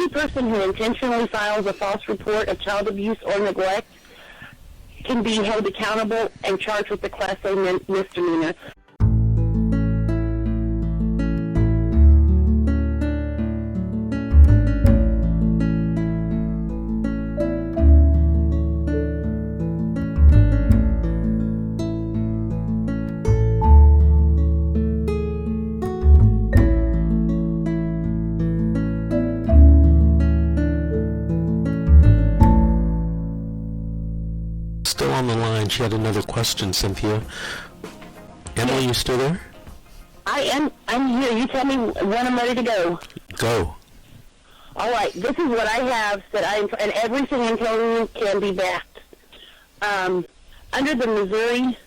any person who intentionally files a false report of child abuse or neglect can be held accountable and charged with the Class A misdemeanor. Still on the line. She had another question, Cynthia. Emily, you still there? I'm here. You tell me when I'm ready to go. Go. All right. This is what I have and everything I'm telling you can be backed. Under the Missouri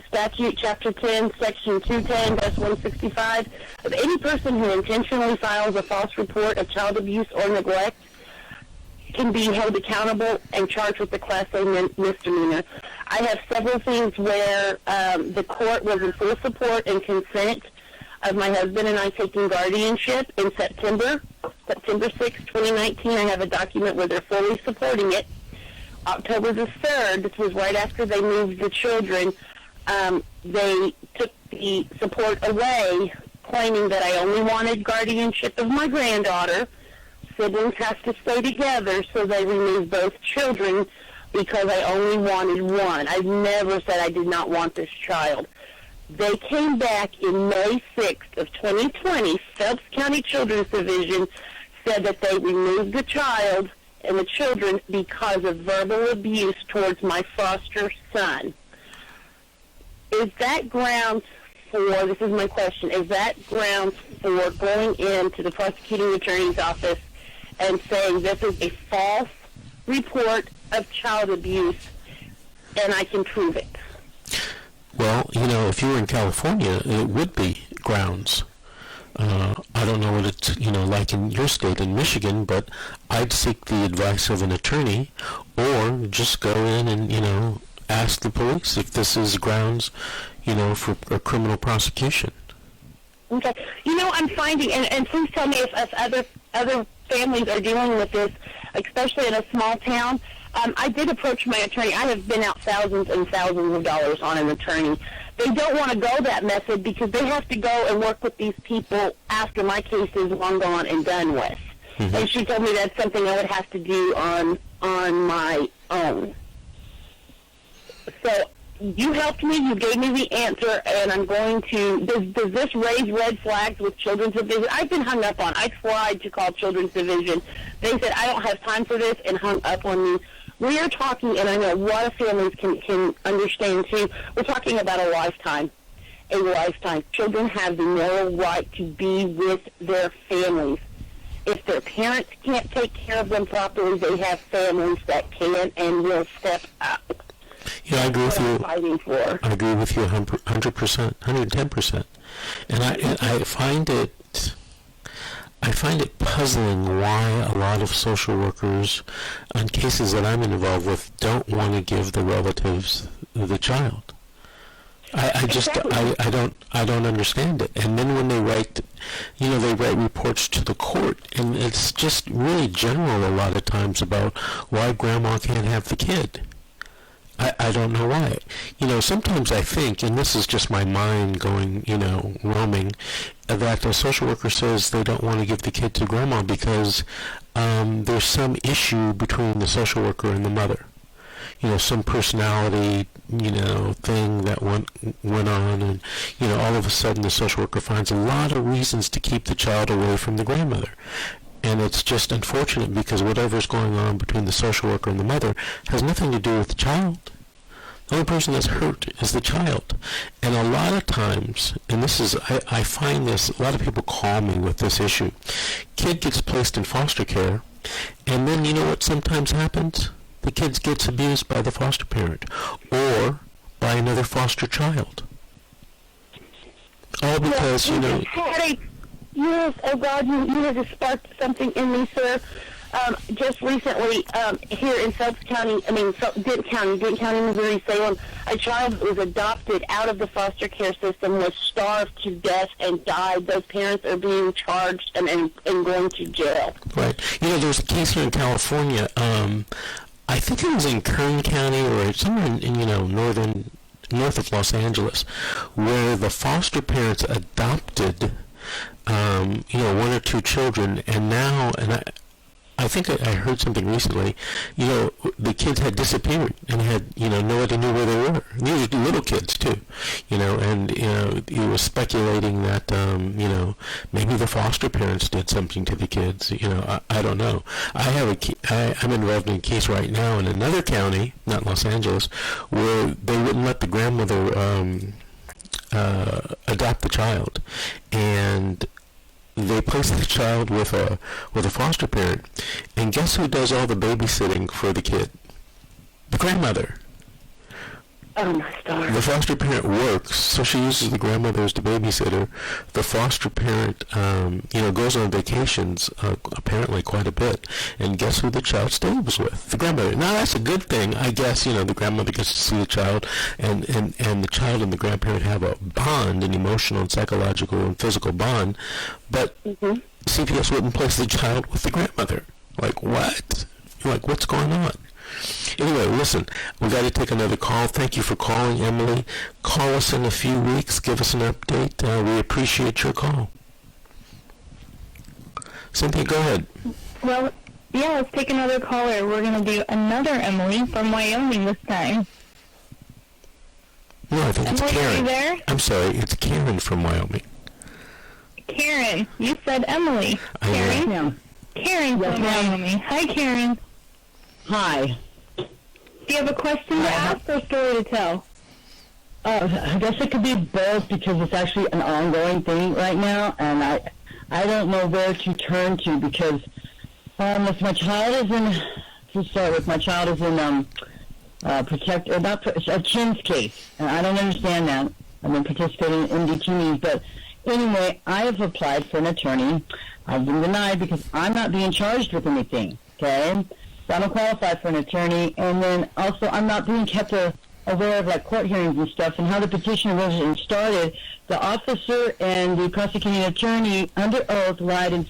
statute, Chapter 10, Section 210-165, of any person who intentionally files a false report of child abuse or neglect can be held accountable and charged with the Class A misdemeanor. I have several things where the court was in full support and consent of my husband and I taking guardianship in September 6, 2019. I have a document where they're fully supporting it. October the 3rd, this was right after they moved the children, they took the support away, claiming that I only wanted guardianship of my granddaughter. Siblings have to stay together, so they removed both children because I only wanted one. I've never said I did not want this child. They came back in May 6th of 2020. Phelps County Children's Division said that they removed the child and the children because of verbal abuse towards my foster son. Is that grounds for, this is my question, is that grounds for going into the prosecuting attorney's office and saying this is a false report of child abuse and I can prove it? Well, if you were in California, it would be grounds. I don't know what it's, like in your state, in Michigan, but I'd seek the advice of an attorney or just go in and, ask the police if this is grounds, for a criminal prosecution. Okay. I'm finding, and please tell me if other families are dealing with this, especially in a small town. I did approach my attorney. I have been out thousands and thousands of dollars on an attorney. They don't want to go that method because they have to go and work with these people after my case is long gone and done with. Mm-hmm. And she told me that's something I would have to do on my own. So you helped me. You gave me the answer, and I'm going to. Does this raise red flags with Children's Division? I've been hung up on. I tried to call Children's Division. They said I don't have time for this and hung up on me. We are talking, and I know a lot of families can understand too. We're talking about a lifetime. A lifetime. Children have the moral right to be with their families. If their parents can't take care of them properly, they have families that can and will step up. Yeah, I agree with you. Fighting for. I agree with you 100%, 110%. And I find it puzzling why a lot of social workers on cases that I'm involved with don't want to give the relatives the child. I don't understand it. And then when they write, they write reports to the court, and it's just really general a lot of times about why grandma can't have the kid. I don't know why. Sometimes I think, and this is just my mind going, roaming, that the social worker says they don't want to give the kid to grandma because there's some issue between the social worker and the mother. Some personality, thing that went on, and, all of a sudden the social worker finds a lot of reasons to keep the child away from the grandmother. And it's just unfortunate because whatever's going on between the social worker and the mother has nothing to do with the child. The only person that's hurt is the child. And a lot of times, and this is, I find this, a lot of people call me with this issue. Kid gets placed in foster care, and then you know what sometimes happens? The kid gets abused by the foster parent or by another foster child. All because, Yes, oh God, you have just sparked something in me, sir. Just recently, here in Phelps County, Dent County, Missouri, Salem, a child that was adopted out of the foster care system was starved to death and died. Those parents are being charged and going to jail. Right. There's a case here in California. I think it was in Kern County or somewhere in north of Los Angeles, where the foster parents adopted, one or two children, and now, I think I heard something recently, the kids had disappeared and had, nobody knew where they were. These were little kids too, and, he was speculating that, maybe the foster parents did something to the kids, I don't know. I'm involved in a case right now in another county, not Los Angeles, where they wouldn't let the grandmother, adopt the child, and they place the child with a foster parent, and guess who does all the babysitting for the kid? The grandmother. Oh my God. The foster parent works, so she uses the grandmother as the babysitter. The foster parent, goes on vacations apparently quite a bit, and guess who the child stays with? The grandmother. Now that's a good thing, I guess. The grandmother gets to see the child, and the child and the grandparent have a bond, an emotional and psychological and physical bond. But CPS wouldn't place the child with the grandmother. Like what? What's going on? Anyway, listen, we got to take another call. Thank you for calling, Emily. Call us in a few weeks. Give us an update. We appreciate your call. Cynthia, go ahead. Well, yeah, let's take another caller. We're going to do another Emily from Wyoming this time. No, I think it's Emily, Karen. are you there? I'm sorry, it's Karen from Wyoming. Karen, you said Emily. Karen? Yeah. Karen from Wyoming. Hi, Karen. Hi. Do you have a question to ask or a story to tell? I guess it could be both because it's actually an ongoing thing right now, and I don't know where to turn to because if my child is in, to start with, my child is in a Chin's case, and I don't understand that. I've been participating in detainees, but anyway, I have applied for an attorney. I've been denied because I'm not being charged with anything, okay? So I don't qualify for an attorney, and then also I'm not being kept aware of court hearings and stuff, and how the petition originally started. The officer and the prosecuting attorney under oath lied and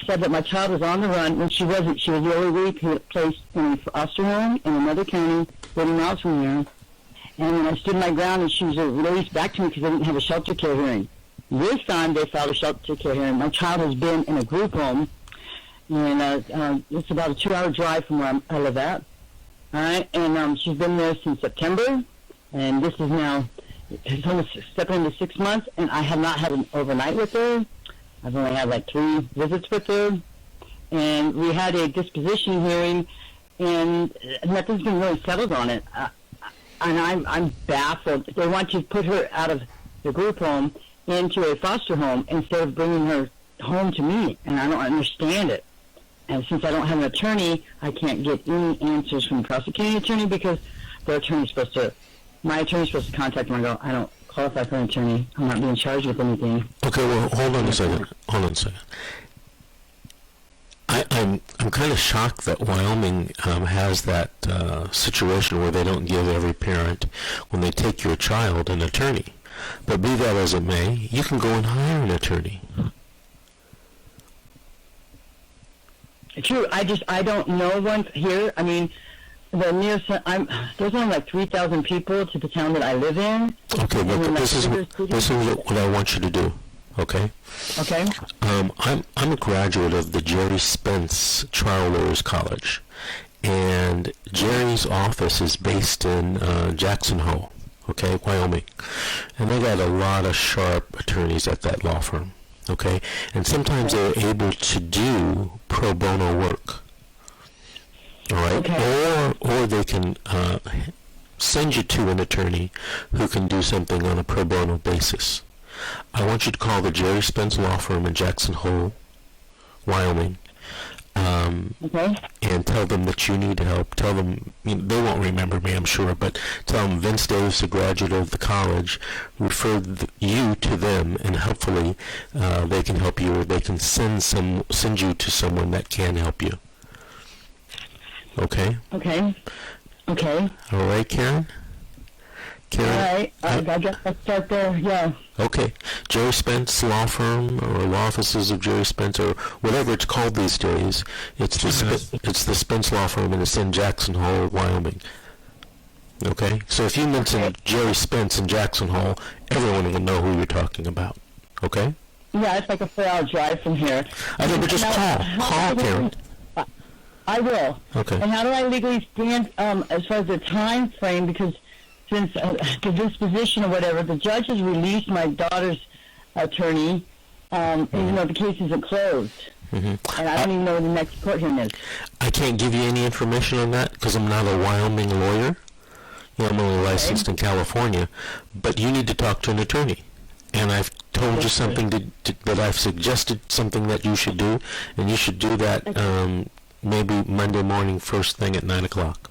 said that my child was on the run when she wasn't. She was the only placed in a foster home in another county 30 miles from here. And when I stood my ground, and she was released back to me because I didn't have a shelter care hearing. This time they filed a shelter care hearing. My child has been in a group home, and it's about a 2-hour drive from where I live at. All right, and she's been there since September, and this is now, it's almost stepping into 6 months, and I have not had an overnight with her. I've only had 3 visits with her, and we had a disposition hearing, and nothing's been really settled on it. And I'm baffled. They want to put her out of the group home into a foster home instead of bringing her home to me, and I don't understand it. And since I don't have an attorney, I can't get any answers from the prosecuting attorney because my attorney's supposed to contact them and go, I don't qualify for an attorney. I'm not being charged with anything. Okay, well, hold on a second. I'm kind of shocked that Wyoming has that situation where they don't give every parent, when they take your child, an attorney. But be that as it may, you can go and hire an attorney. True. I don't know one here. I mean, the nearest, there's only 3,000 people to the town that I live in. Okay, but this is what I want you to do. Okay. Okay. I'm a graduate of the Jerry Spence Trial Lawyers College, and Jerry's office is based in Jackson Hole, okay, Wyoming, and they got a lot of sharp attorneys at that law firm. Okay, and sometimes they're able to do pro bono work. All right, okay. Or they can send you to an attorney who can do something on a pro bono basis. I want you to call the Jerry Spence Law Firm in Jackson Hole, Wyoming, and tell them that you need help. Tell them, they won't remember me, I'm sure, but tell them Vince Davis, a graduate of the college, referred you to them, and hopefully they can help you, or they can send you to someone that can help you. Okay? Okay. Okay. All right, Karen? All right. I guess I'll start there. Yeah. Okay. Jerry Spence Law Firm, or law offices of Jerry Spence, or whatever it's called these days. It's the Spence Law Firm, and it's in Jackson Hole, Wyoming. Okay? So if you mention Jerry Spence in Jackson Hole, everyone will know who you're talking about. Okay? Yeah, it's like a 4-hour drive from here. I think we just call Karen. I will. Okay. And how do I legally stand as far as the time frame? Because since the disposition or whatever, the judge has released my daughter's attorney, even though the case isn't closed. And I don't even know when the next court hearing is. I can't give you any information on that because I'm not a Wyoming lawyer. I'm only licensed in California. But you need to talk to an attorney. And I've told you something that I've suggested something that you should do, and you should do that maybe Monday morning, first thing at 9 o'clock.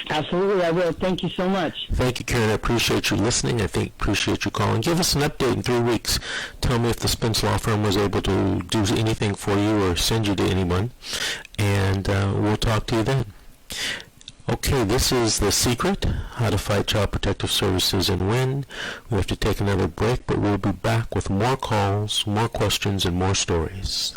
Absolutely, I will. Thank you so much. Thank you, Karen. I appreciate you listening. I appreciate you calling. Give us an update in 3 weeks. Tell me if the Spence Law Firm was able to do anything for you or send you to anyone, and we'll talk to you then. Okay, this is The Secret, How to Fight Child Protective Services and Win. We have to take another break, but we'll be back with more calls, more questions, and more stories.